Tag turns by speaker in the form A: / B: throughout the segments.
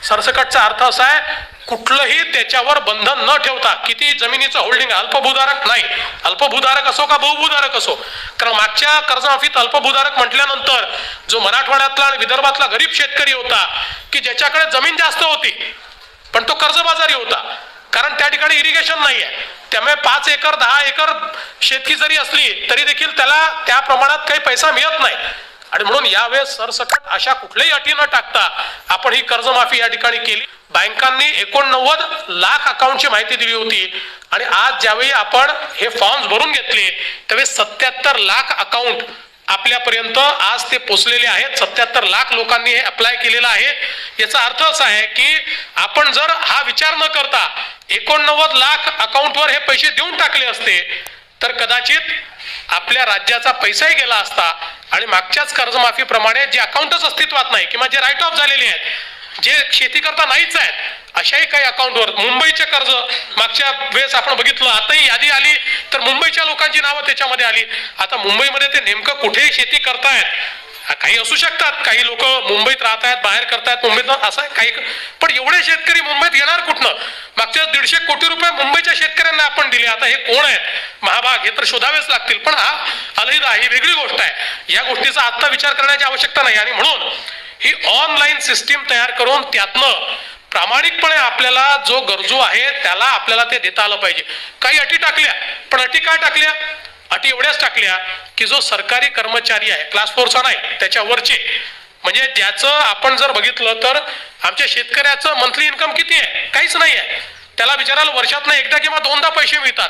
A: सरसकटचा अर्थ असा आहे, कुठलंही त्याच्यावर बंधन न ठेवता, किती जमिनीचं होल्डिंग, अल्पभूधारक नाही, अल्पभूधारक असो का बहुभूधारक असो. कारण मागच्या कर्जमाफीत अल्पभूधारक म्हटल्यानंतर जो मराठवाड्यातला आणि विदर्भातला गरीब शेतकरी होता की ज्याच्याकडे जमीन जास्त होती पण तो कर्जबाजारी होता, कारण त्या ठिकाणी इरिगेशन नाहीये, त्यामुळे 5 एकर 10 एकर शेती जरी असली तरी देखील त्याला त्या प्रमाणात काही पैसा मिळत नाही. आणि म्हणून यावेळेस सरसकट अशा कुठल्याही अटी न टाकता आपण ही कर्जमाफी या ठिकाणी केली. बँकांनी 89 लाख अकाउंटची माहिती दिली होती आणि आज ज्यावेळी आपण हे फॉर्म्स भरून घेतले त्यावेळी 77 लाख अकाउंट आपल्यापर्यंत आज ते पोचलेले आहेत. 77 लाख लोकांनी हे अप्लाय केलेलं आहे. याचा अर्थ असा आहे की आपण जर हा विचार न करता 89 लाख अकाउंटवर हे पैसे देऊन टाकले असते तर कदाचित आपल्या राज्याचा पैसाही गेला असता आणि मागच्याच कर्जमाफीप्रमाणे जे अकाउंटच अस्तित्वात नाही किंवा जे राईट ऑफ झालेले आहेत, जे शेती करता नाहीच आहेत, अशाही काही अकाउंटवर मुंबईचे कर्ज मागच्या वेळेस आपण बघितलं, आताही यादी आली तर मुंबईच्या लोकांची नावं त्याच्यामध्ये आली. आता मुंबईमध्ये ते नेमकं कुठेही शेती करतायत, काही असू शकतात, काही लोक मुंबईत राहत आहेत, बाहेर करतायत, मुंबईत असं काही, पण एवढे शेतकरी मुंबईत येणार कुठनं? मागच्या 150 कोटी रुपये मुंबईच्या शेतकऱ्यांना आपण दिले. आता हे कोण आहेत महाभाग, हे तर शोधावेच लागतील, पण हा अलहिदा ही वेगळी गोष्ट आहे. या गोष्टीचा आता विचार करण्याची आवश्यकता नाही. आणि म्हणून ही ऑनलाईन सिस्टीम तयार करून त्यातनं प्रामाणिकपणे आपल्याला जो गरजू आहे त्याला आपल्याला ते देता आलं पाहिजे. काही अटी टाकल्या, पण अटी काय टाकल्या? अटी एवढ्याच टाकल्या की जो सरकारी कर्मचारी आहे, क्लास 4चा नाही, त्याच्यावरचे, म्हणजे ज्याचं आपण जर बघितलं तर आमच्या शेतकऱ्याचं मंथली इन्कम किती आहे? काहीच नाही आहे. त्याला बिचाराला वर्षातनं एकदा किंवा दोनदा पैसे मिळतात.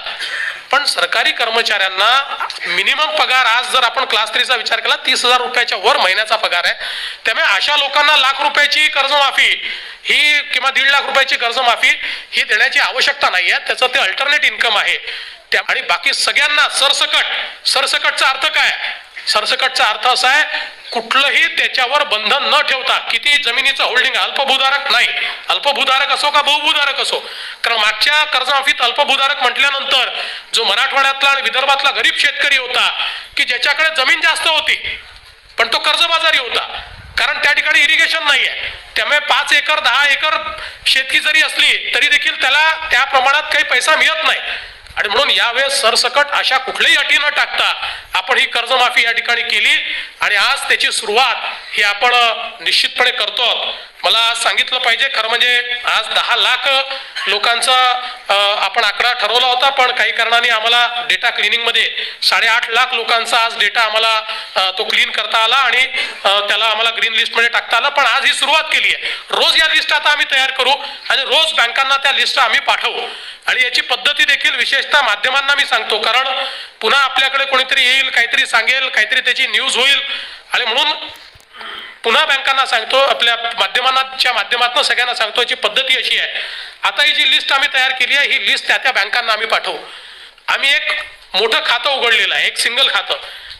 A: पण सरकारी कर्मचाऱ्यांना मिनिमम पगार आज जर आपण क्लास 3चा विचार केला 30,000 रुपयाच्या वर महिन्याचा पगार आहे. त्यामुळे अशा लोकांना लाख रुपयाची कर्जमाफी ही किंवा 1.5 लाख रुपयाची कर्जमाफी ही देण्याची आवश्यकता नाही आहे. त्याचं ते अल्टरनेट इन्कम आहे. आणि बाकी सगळ्यांना सरसकट. सरसकटचा अर्थ काय? सरसकटचा अर्थ असा आहे, कुठलंही त्याच्यावर बंधन न ठेवता, किती जमिनीचं होल्डिंग, अल्पभूधारक नाही, अल्पभूधारक असो का बहुभूधारक असो. कारण मागच्या कर्जमाफीत अल्पभूधारक म्हटल्यानंतर जो मराठवाड्यातला आणि विदर्भातला गरीब शेतकरी होता की ज्याच्याकडे जमीन जास्त होती पण तो कर्जबाजारी होता, कारण त्या ठिकाणी इरिगेशन नाहीये, त्यामुळे 5 एकर 10 एकर शेती जरी असली तरी देखील त्याला त्या प्रमाणात काही पैसा मिळत नाही. आणि म्हणून यावेळेस सरसकट अशा कुठल्याही अटी न टाकता आपण ही कर्जमाफी या ठिकाणी केली आणि आज त्याची सुरुवात ही आपण निश्चितपणे करतो. मला सांगितलं पाहिजे, खरं म्हणजे आज 10 लाख लोकांचा आपण आकडा ठरवला होता, पण काही कारणाने आम्हाला डेटा क्लिनिंग मध्ये 8.5 लाख लोकांचा आज डेटा आम्हाला तो क्लीन करता आला आणि त्याला आम्हाला ग्रीन लिस्ट मध्ये टाकता आला. पण आज ही सुरुवात केली आहे. रोज या लिस्ट आता आम्ही तयार करू आणि रोज बँकांना त्या लिस्ट आम्ही पाठवू. आणि याची पद्धती देखील विशेषतः माध्यमांना मी सांगतो, कारण पुन्हा आपल्याकडे कोणीतरी येईल, काहीतरी सांगेल, काहीतरी त्याची न्यूज होईल. आणि म्हणून पुन्हा बँकांना सांगतो, आपल्या माध्यमांच्या माध्यमातून सगळ्यांना सांगतो, याची पद्धती अशी आहे. आता ही जी लिस्ट आम्ही तयार केली आहे, ही लिस्ट त्या बँकांना आम्ही पाठवू. आम्ही एक मोठं खातं उघडलेलं आहे, एक सिंगल खातं,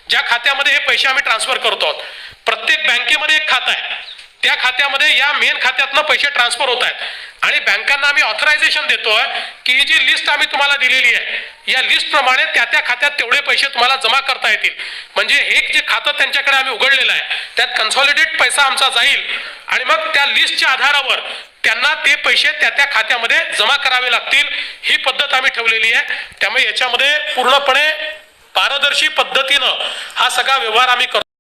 A: ज्या खात्यामध्ये हे पैसे आम्ही ट्रान्सफर करतो आहोत. प्रत्येक बँकेमध्ये एक खातं आहे, त्या खात्यामध्ये या मेन खात्यातनं पैसे ट्रान्सफर होत आहेत. आणि बँकांना आम्ही ऑथरायझेशन देतोय की ही जी लिस्ट आम्ही तुम्हाला दिलेली आहे, या लिस्ट प्रमाणे त्या खात्यात तेवढे पैसे तुम्हाला जमा करता येतील. म्हणजे हे जे खातं त्यांच्याकडे आम्ही उघडलेलं आहे त्यात कन्सॉलिडेट पैसा आमचा जाईल आणि मग त्या लिस्टच्या आधारावर त्यांना ते पैसे त्या खात्यामध्ये जमा करावे लागतील. ही पद्धत आम्ही ठेवलेली आहे. त्यामुळे याच्यामध्ये पूर्णपणे पारदर्शी पद्धतीनं हा सगळा व्यवहार आम्ही करतो.